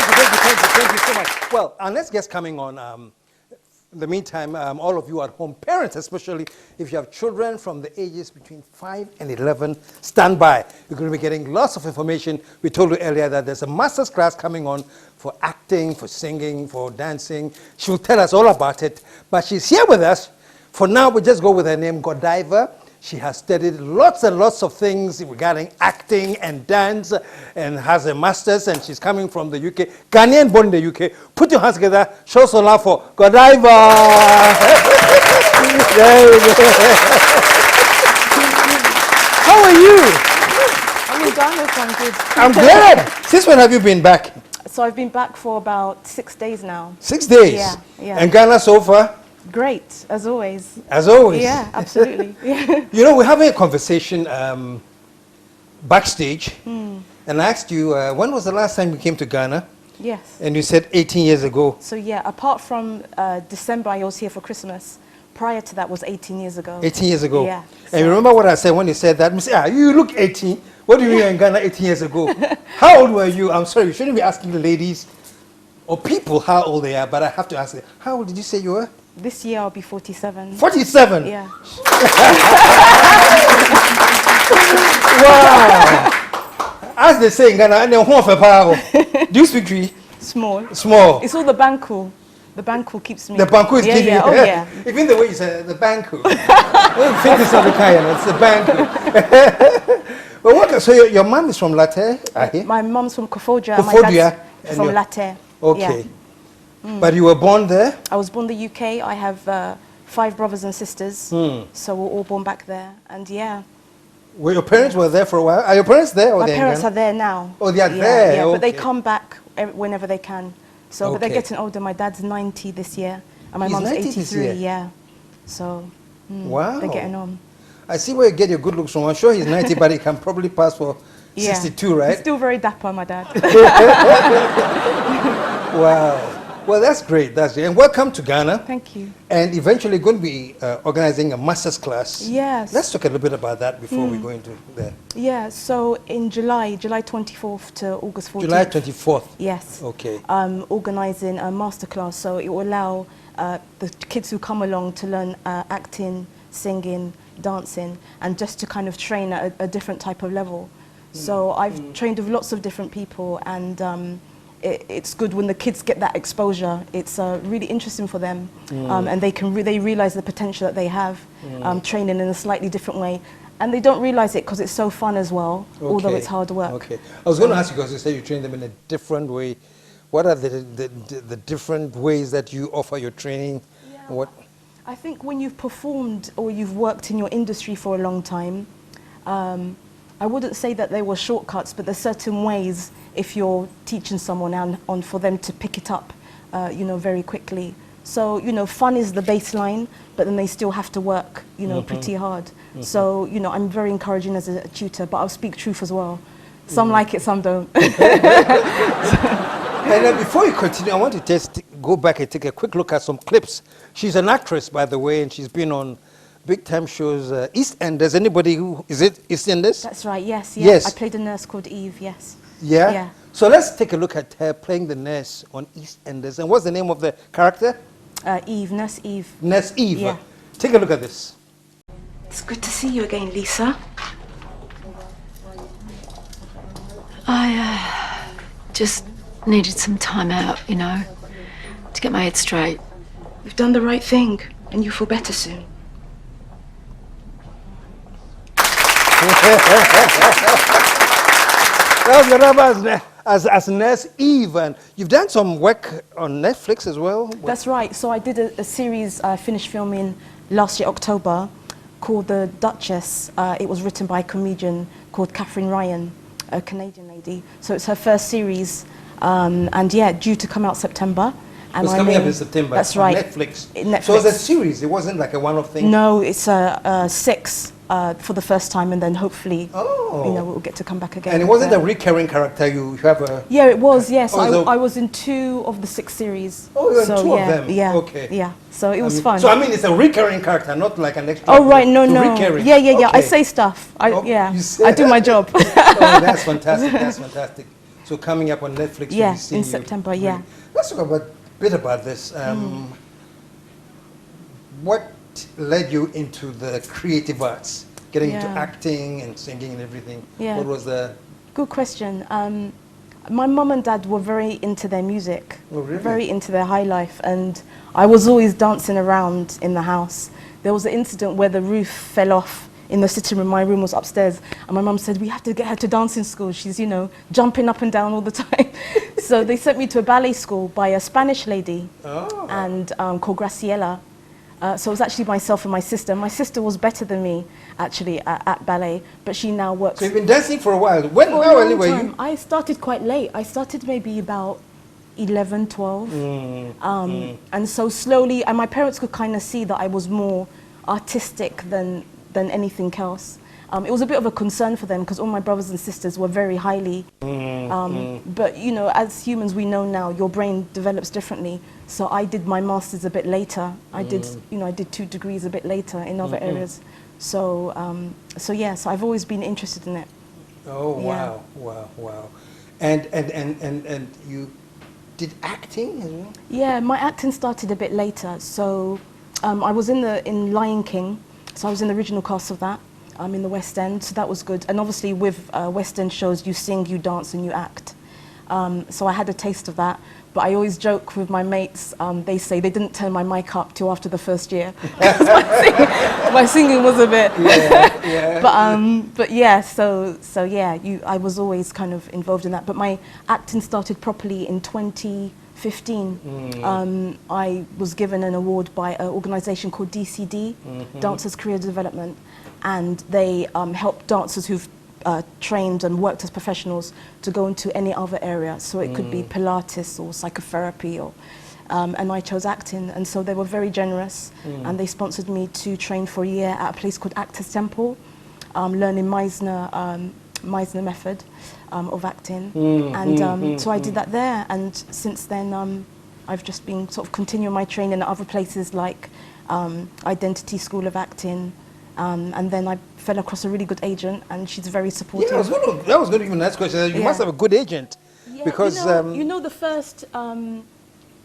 thank you so much. Well, our next guest coming on, in the meantime, all of you at home, parents especially, if you have children from the ages between 5 and 11, stand by. You're going to be getting lots of information. We told you earlier that there's a master's class coming on for acting, for singing, for dancing. She will tell us all about it, but she's here with us. For now, we just go with her name, Godiva. She has studied lots and lots of things regarding acting and dance and has a master's, and she's coming from the UK. Ghanaian born in the UK. Put your hands together. Show some love for Godiva. There you go. How are you? I'm in Ghana, so I'm good. I'm glad. Since when have you been back? So I've been back for about 6 days now. 6 days? Yeah, yeah. And Ghana so far? Great, as always. As always? Yeah, absolutely. You know, we're having a conversation backstage, and I asked you, when was the last time you came to Ghana? Yes. And you said 18 years ago. So yeah, apart from December, I was here for Christmas. Prior to that was 18 years ago. 18 years ago? Yeah. And you remember what I said when you said that? You look 18. What do you mean you're in Ghana 18 years ago? How old were you? I'm sorry, you shouldn't be asking the ladies or people how old they are, but I have to ask them. How old did you say you were? This year I'll be 47. 47? Yeah. Wow. As they say in Ghana, do you speak Tree? Small. Small. It's all the banku. The banku keeps me. The banku is keeping you. Oh yeah. Even the way you say the banku. Fitness of the kind, it's the banku. Well, what, so your mom is from Latte, I hear? My mom's from Kofodia. Kofodia. My dad's from Latte. Okay. Yeah. But you were born there? I was born in the UK. I have 5 brothers and sisters. So we're all born back there. And yeah. Well, your parents were there for a while? Are your parents there? Or My parents are there now. Oh, they are there? Yeah, okay. but they come back whenever they can. So, but they're getting older. My dad's 90 this year. And my mom's 83, yeah. So, wow. They're getting on. I see where you get your good looks from. I'm sure he's 90, but he can probably pass for 62, right? He's still very dapper, my dad. Wow. Well, that's great. That's great. And welcome to Ghana. Thank you. And eventually going to be organizing a master's class. Yes. Let's talk a little bit about that before we go into there. Yeah, so in July 24th to August 14th. July 24th? Yes. Okay. Organizing a masterclass, so it will allow the kids who come along to learn acting, singing, dancing, and just to kind of train at a different type of level. So I've trained with lots of different people, and it's good when the kids get that exposure. It's really interesting for them, and they realize the potential that they have, training in a slightly different way. And they don't realize it because it's so fun as well, although it's hard work. Okay. I was going to ask you, because you said you train them in a different way. What are the different ways that you offer your training? Yeah. What? I think when you've performed or you've worked in your industry for a long time, I wouldn't say that there were shortcuts, but there's certain ways if you're teaching someone on for them to pick it up, very quickly. So, fun is the baseline, but then they still have to work, pretty hard. So, I'm very encouraging as a tutor, but I'll speak truth as well. Some like it, some don't. And then before you continue, I want to just go back and take a quick look at some clips. She's an actress, by the way, and she's been on big-time shows. East Enders. Anybody who is it? East Enders? That's right. Yes. Yeah. Yes. I played a nurse called Eve. Yes. Yeah. Yeah. So let's take a look at her playing the nurse on East Enders. And what's the name of the character? Eve. Nurse Eve. Nurse Eve. Yeah. Take a look at this. It's good to see you again, Lisa. I just needed some time out, to get my head straight. You've done the right thing, and you'll feel better soon. As Nurse Eve, and you've done some work on Netflix as well? That's right. So I did a series I finished filming last year, October, called The Duchess. It was written by a comedian called Catherine Ryan, a Canadian lady. So it's her first series, and yeah, due to come out September. And it's coming up in September. That's right. Netflix. Netflix. So it's a series. It wasn't like a one-off thing. No, it's 6 for the first time, and then hopefully, we'll get to come back again. And it wasn't a recurring character. You have a. Yeah, it was. Yes, Oh, I was in 2 of the 6 series. Oh, you're in 2 of them. Yeah. Okay. Yeah. So it was fun. So it's a recurring character, not like an extra. Oh right, no. Recurring. Yeah. Okay. I say stuff. I do my job. Oh, that's fantastic. That's fantastic. So coming up on Netflix, Yeah, we'll be seeing in you. September, yeah. Let's talk a bit about this. What led you into the creative arts? Getting into Yeah. acting and singing and everything. Yeah. What was the... Good question. My mum and dad were very into their music, Oh, really? very into their high life, and I was always dancing around in the house. There was an incident where the roof fell off in the sitting room. My room was upstairs, and my mum said, we have to get her to dancing school. She's, you know, jumping up and down all the time. So they sent me to a ballet school by a Spanish lady and called Graciela. So it was actually myself and my sister. My sister was better than me, actually, at ballet, but she now works... So you've been dancing for a while. For a How long early were time. you? I started quite late. I started maybe about 11, 12. And so slowly, and my parents could kind of see that I was more artistic than anything else. It was a bit of a concern for them because all my brothers and sisters were very highly. But you know, as humans, we know now your brain develops differently. So I did my masters a bit later. I did, you know, I did 2 degrees a bit later in other areas. So, so I've always been interested in it. Oh, Yeah. wow. And you did acting as well? Yeah, my acting started a bit later. So I was in Lion King. So I was in the original cast of that. In the West End, so that was good. And obviously with West End shows, you sing, you dance, and you act. So I had a taste of that. But I always joke with my mates, they say they didn't turn my mic up till after the first year. my singing was a bit... But yeah, so yeah, I was always kind of involved in that. But my acting started properly in 2015. I was given an award by an organisation called DCD, Dancers Career Development. And they help dancers who've trained and worked as professionals to go into any other area. So it could be Pilates or psychotherapy, or, and I chose acting. And so they were very generous, and they sponsored me to train for a year at a place called Actors Temple, learning Meisner method of acting. So I did that there, and since then I've just been sort of continuing my training at other places like Identity School of Acting. And then I fell across a really good agent, and she's very supportive. Yeah, that was going to be my next question. You must have a good agent. Yeah, because... you know, the first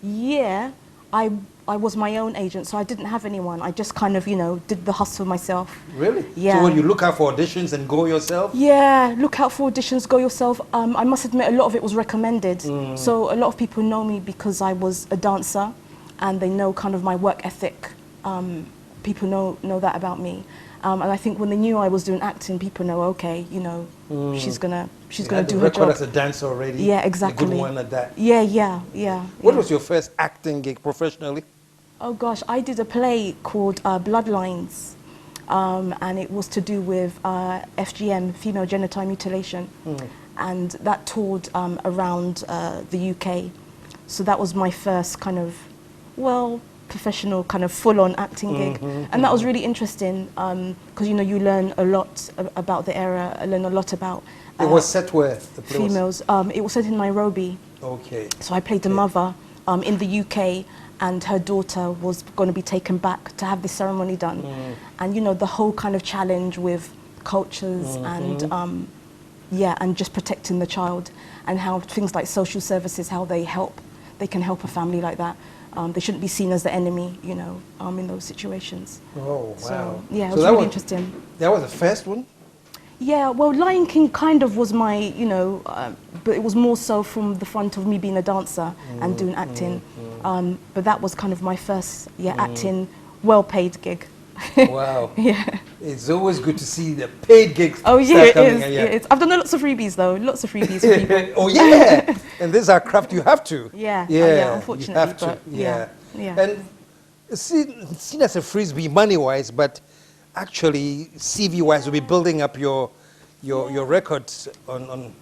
year, I was my own agent, so I didn't have anyone. I just kind of, you know, did the hustle myself. Really? Yeah. So when you look out for auditions and go yourself? Yeah, look out for auditions, go yourself. I must admit, a lot of it was recommended. So a lot of people know me because I was a dancer, and they know kind of my work ethic. People know that about me, and I think when they knew I was doing acting, people know, okay, you know, she's gonna do her job. As a dancer already. Yeah, exactly. A good one at that. Yeah. What was your first acting gig professionally? Oh gosh, I did a play called Bloodlines, and it was to do with FGM, female genital mutilation, and that toured around the UK. So that was my first kind of, professional kind of full-on acting gig, and that was really interesting because you know, you learn a lot about the era. I learned a lot about it was set where the play females. It was set in Nairobi. Okay. So I played the mother in the UK, and her daughter was going to be taken back to have this ceremony done, and you know, the whole kind of challenge with cultures and and just protecting the child, and how things like social services, how they can help a family like that. They shouldn't be seen as the enemy, you know, in those situations. Oh, wow. So, yeah, it was really interesting. That was the first one? Yeah, well, Lion King kind of was my, you know, but it was more so from the front of me being a dancer and doing acting. But that was kind of my first, acting, well-paid gig. Wow. Yeah. It's always good to see the paid gigs. Oh yeah, it coming. is. I've done lots of freebies though, lots of freebies for people. Oh yeah, and this is our craft. You have to. Yeah. Unfortunately, you have to. but yeah. And seen as a frisbee money-wise, but actually CV-wise, will be building up your records on.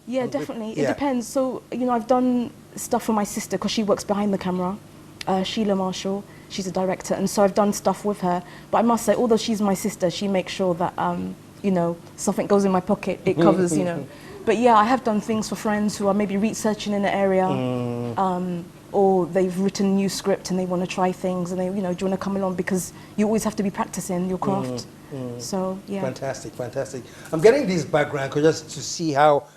Yeah, definitely. It depends. So you know, I've done stuff for my sister because she works behind the camera, Sheila Marshall. She's a director, and so I've done stuff with her. But I must say, although she's my sister, she makes sure that, you know, something goes in my pocket, it covers, you know. But yeah, I have done things for friends who are maybe researching in the area, or they've written a new script and they want to try things, and they, you know, do you want to come along, because you always have to be practicing your craft. So yeah. Fantastic. I'm getting this background just to see how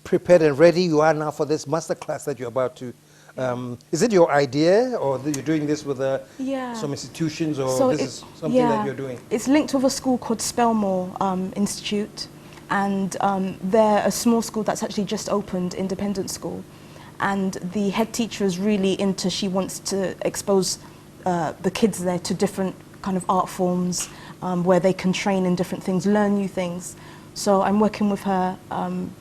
prepared and ready you are now for this masterclass that you're about to. Is it your idea, or that you're doing this with some institutions, or So this is something that you're doing? It's linked with a school called Spelmore Institute, and they're a small school that's actually just opened, independent school. And the head teacher is really into, she wants to expose the kids there to different kind of art forms where they can train in different things, learn new things. So I'm working with her,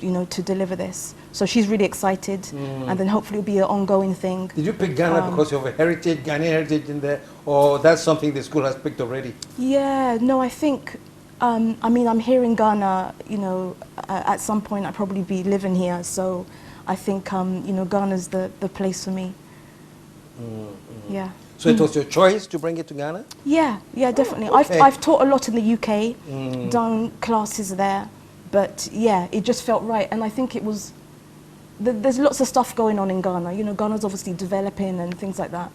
you know, to deliver this. So she's really excited, and then hopefully it'll be an ongoing thing. Did you pick Ghana because you have a heritage, Ghanaian heritage in there, or that's something the school has picked already? Yeah, no, I think, I mean, I'm here in Ghana, you know, at some point I'll probably be living here, so I think, you know, Ghana's the place for me. Yeah. So it was your choice to bring it to Ghana? Yeah, yeah, definitely. Okay. I've taught a lot in the UK, done classes there, but yeah, it just felt right. And I think it was, there's lots of stuff going on in Ghana. You know, Ghana's obviously developing and things like that.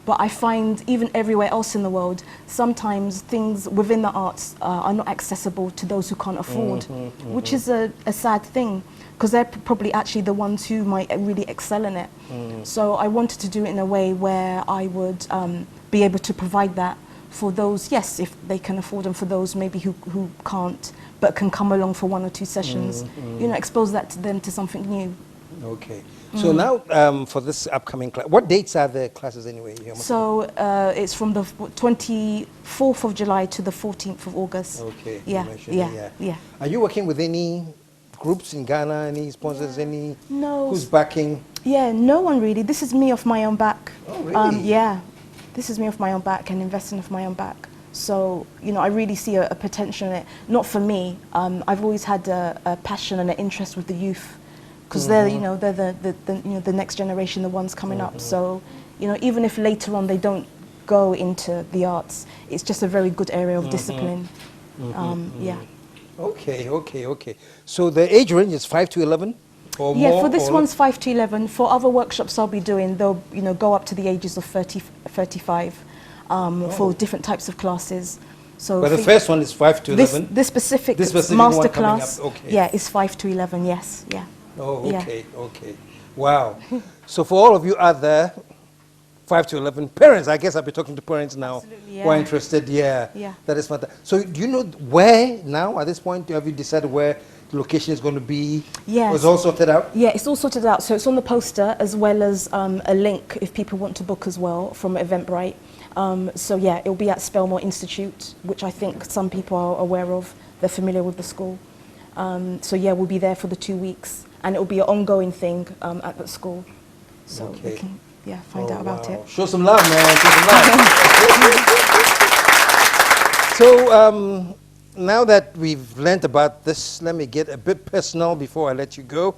But I find even everywhere else in the world, sometimes things within the arts are not accessible to those who can't afford, which is a sad thing, because they're probably actually the ones who might really excel in it. So I wanted to do it in a way where I would be able to provide that for those, yes, if they can afford, and for those maybe who can't, but can come along for 1 or 2 sessions, you know, expose that to them to something new. Okay. So now for this upcoming class, what dates are the classes anyway? So it's from the 24th of July to the 14th of August. Okay. Yeah, yeah. Are you working with any groups in Ghana, any sponsors, any? No. Who's backing? Yeah, no one really. This is me off my own back. Oh, really? Yeah, this is me off my own back and investing off my own back. So, you know, I really see a potential in it. Not for me. I've always had a passion and an interest with the youth, because they're, you know, they're the next generation, the ones coming up. So, you know, even if later on they don't go into the arts, it's just a very good area of discipline. Yeah. Okay. So the age range is 5 to 11? Or yeah, more, for this or one's 5 to 11. For other workshops I'll be doing, they'll, you know, go up to the ages of 30, 35 for different types of classes. So but the first one is 5 to 11? This specific master class, okay. yeah, is 5 to 11, yes, yeah. Oh, Yeah. okay. Wow. So for all of you out there, 5 to 11 parents, I guess I'll be talking to parents now. Absolutely, who are yeah. interested. Yeah. That is fantastic. So do you know where now, at this point, have you decided where the location is going to be? Yes. It's all sorted out? Yeah, it's all sorted out. So it's on the poster, as well as a link if people want to book as well from Eventbrite. So yeah, it'll be at Spelmore Institute, which I think some people are aware of. They're familiar with the school. So yeah, we'll be there for the 2 weeks, and it'll be an ongoing thing at the school. So we can find out about it. Show some love, man. Show some love. So now that we've learned about this, let me get a bit personal before I let you go.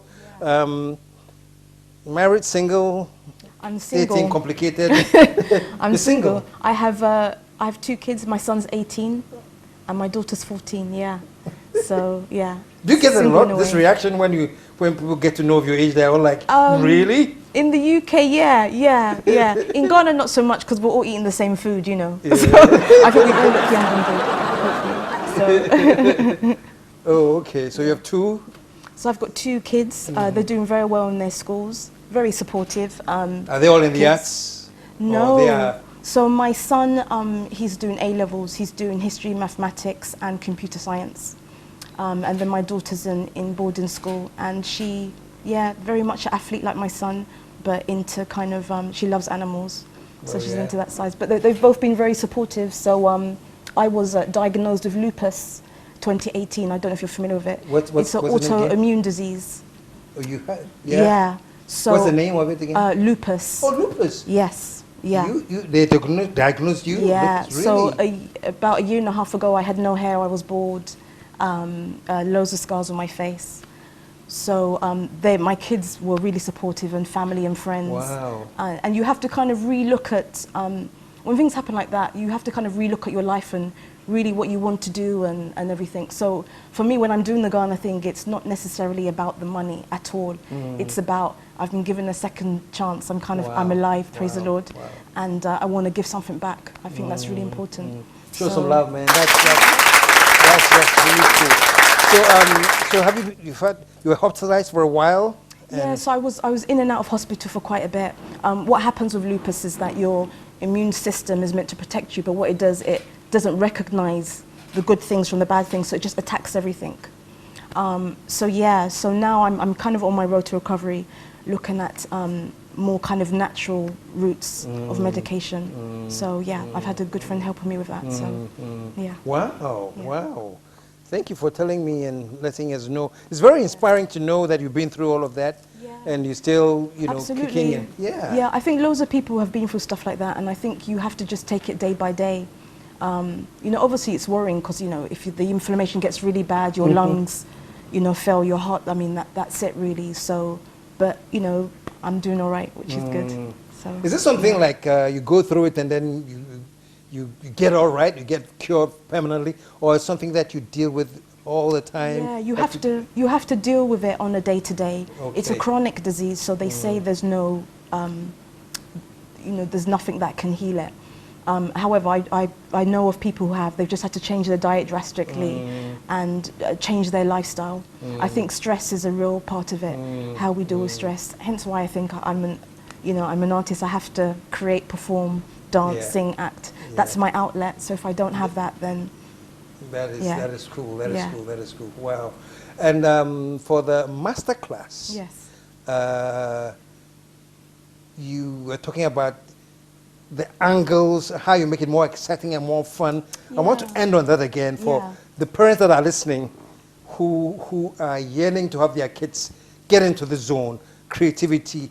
Married, single? I'm single. Dating complicated? I'm single. I have 2 kids. My son's 18, and my daughter's 14. Yeah. So yeah. Do you get a Single lot this reaction when people get to know of your age? They're all like, really? In the UK, yeah. In Ghana, not so much, because we're all eating the same food, you know. Yeah. So I think we all look young and good. So. Oh, okay. So you have 2? So I've got 2 kids. They're doing very well in their schools. Very supportive. Are they all in the arts? No. They are... So my son, he's doing A-levels. He's doing history, mathematics, and computer science. And then my daughter's in boarding school, and she, very much an athlete like my son, but into kind of, she loves animals, so she's into that side. But they've both been very supportive. So I was diagnosed with lupus 2018. I don't know if you're familiar with it. It's an autoimmune disease. Oh, you had? Yeah. So what's the name of it again? Lupus. Oh, lupus. Yes. Yeah. They diagnosed you? Yeah. Really? So about 1.5 years ago, I had no hair. I was bald. Loads of scars on my face. So my kids were really supportive, and family and friends. Wow. And you have to kind of relook at, when things happen like that, you have to kind of relook at your life and really what you want to do and everything. So for me, when I'm doing the Ghana thing, it's not necessarily about the money at all. It's about, I've been given a second chance. I'm alive, praise the Lord. Wow. And I want to give something back. I think that's really important. Show some love, man. That's really cool. So have you were hospitalized for a while? Yeah, so I was in and out of hospital for quite a bit. What happens with lupus is that your immune system is meant to protect you, but what it does, it doesn't recognize the good things from the bad things, so it just attacks everything. So now I'm kind of on my road to recovery, looking at more kind of natural routes of medication. So yeah, I've had a good friend helping me with that. So yeah. Wow, Yeah. wow. Thank you for telling me and letting us know. It's very inspiring to know that you've been through all of that, and you're still, you know, Absolutely. kicking in. Yeah. Yeah, I think loads of people have been through stuff like that, and I think you have to just take it day by day. You know, obviously it's worrying because, you know, if the inflammation gets really bad, your lungs, you know, fail, your heart, I mean, that's it really. So, but, you know, I'm doing all right, which is good. So, Is this something like you go through it and then you get all right, you get cured permanently, or it's something that you deal with all the time? yeah, you have to deal with it on a day-to-day. It's a Okay. chronic disease, so they say there's no, you know, there's nothing that can heal it. However, I know of people who have, they've just had to change their diet drastically and change their lifestyle. I think stress is a real part of it, how we deal with stress. Hence why I think I'm an artist. I have to create, perform, dance, sing, act. That's my outlet. So if I don't have that, then That is cool. That is Yeah. cool. That is cool. Wow. And for the master class, yes, you were talking about the angles, how you make it more exciting and more fun. I want to Yeah. end on that again for Yeah. the parents that are listening, who are yearning to have their kids get into the zone, creativity,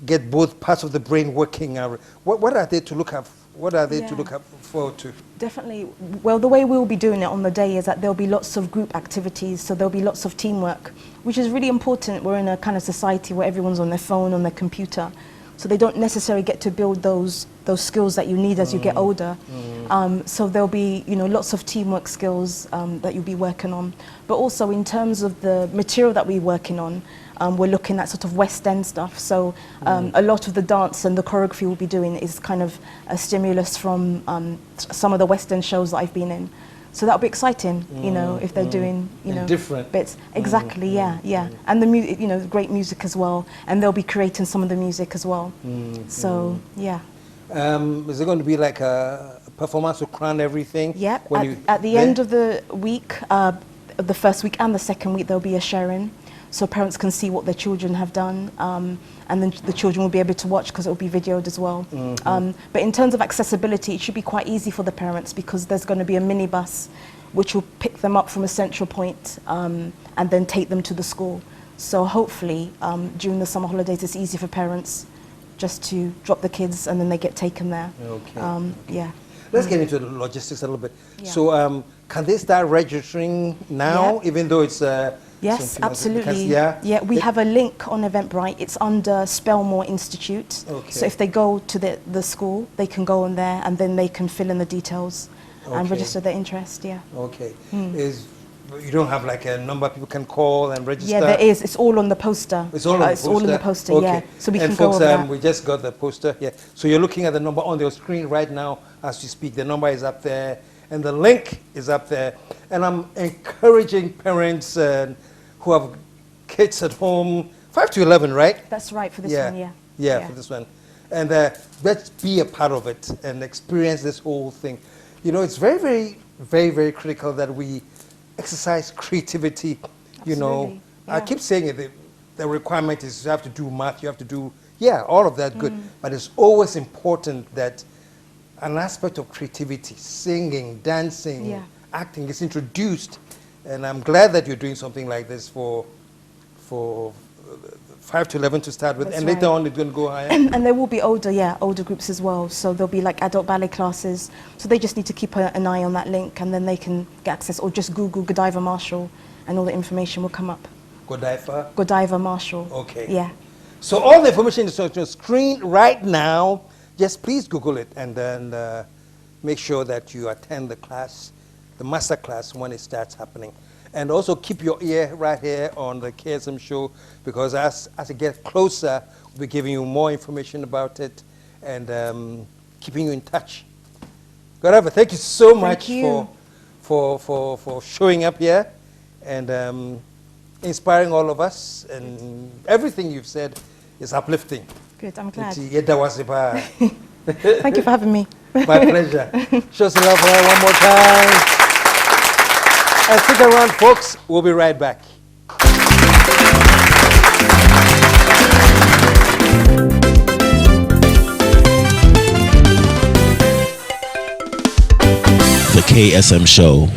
get both parts of the brain working. What are they to look at? What are they to Yeah. look up forward to? definitely. Well, the way we'll be doing it on the day is that there'll be lots of group activities, so there'll be lots of teamwork, which is really important. We're in a kind of society where everyone's on their phone, on their computer, so they don't necessarily get to build those skills that you need as you get older. So there'll be, you know, lots of teamwork skills that you'll be working on. But also in terms of the material that we're working on, we're looking at sort of West End stuff. So a lot of the dance and the choreography we'll be doing is kind of a stimulus from some of the West End shows that I've been in. So that'll be exciting, you know, if they're doing, you And know, different. bits. Exactly, yeah. And the music, you know, great music as well. And they'll be creating some of the music as well. So, yeah. Is it going to be like a performance to crown everything? Yep. When At the end of the week, the first week and the second week, there'll be a sharing, so parents can see what their children have done, and then the children will be able to watch because it will be videoed as well. But in terms of accessibility, it should be quite easy for the parents because there's going to be a minibus which will pick them up from a central point and then take them to the school. So hopefully during the summer holidays, it's easy for parents just to drop the kids and then they get taken there. Okay. Yeah. Let's get into the logistics a little bit. Yeah. So can they start registering now, Yeah. even though it's... Yes, something else? absolutely. Because, Yeah, we have a link on Eventbrite. It's under Spelmore Institute. Okay. So if they go to the school, they can go on there and then they can fill in the details and Okay. register their interest, yeah. Okay. You don't have like a number people can call and register? Yeah, there is. It's all on the poster. It's all on the poster? It's all in the poster, Okay. yeah. So we and can folks, go over that. we just got the poster here. So you're looking at the number on your screen right now as you speak. The number is up there and the link is up there. And I'm encouraging parents who have kids at home, 5 to 11, right? That's right for this one, yeah. Yeah, for this one. And let's be a part of it and experience this whole thing. You know, it's very, very, very, very critical that we exercise creativity. You know, Absolutely, I yeah. keep saying it, the requirement is you have to do math, you have to do, all of that good. But it's always important that an aspect of creativity, singing, dancing, Yeah. acting is introduced. And I'm glad that you're doing something like this for 5 to 11 to start with, That's and later right. on it's going to go higher. And there will be older groups as well. So there'll be like adult ballet classes. So they just need to keep an eye on that link and then they can get access, or just Google Godiva Marshall and all the information will come up. Godiva? Godiva Marshall. Okay. Yeah. So all the information is on your screen right now. Just please Google it and then make sure that you attend the class, the master class, when it starts happening. And also keep your ear right here on the KSM show, because as it gets closer, we'll be giving you more information about it and keeping you in touch. Godiva, thank you so much you. for showing up here and inspiring all of us. And everything you've said is uplifting. Good, I'm glad. Thank Thank you for having me. My pleasure. Show some love for her one more time. And stick around, folks. We'll be right back. The KSM Show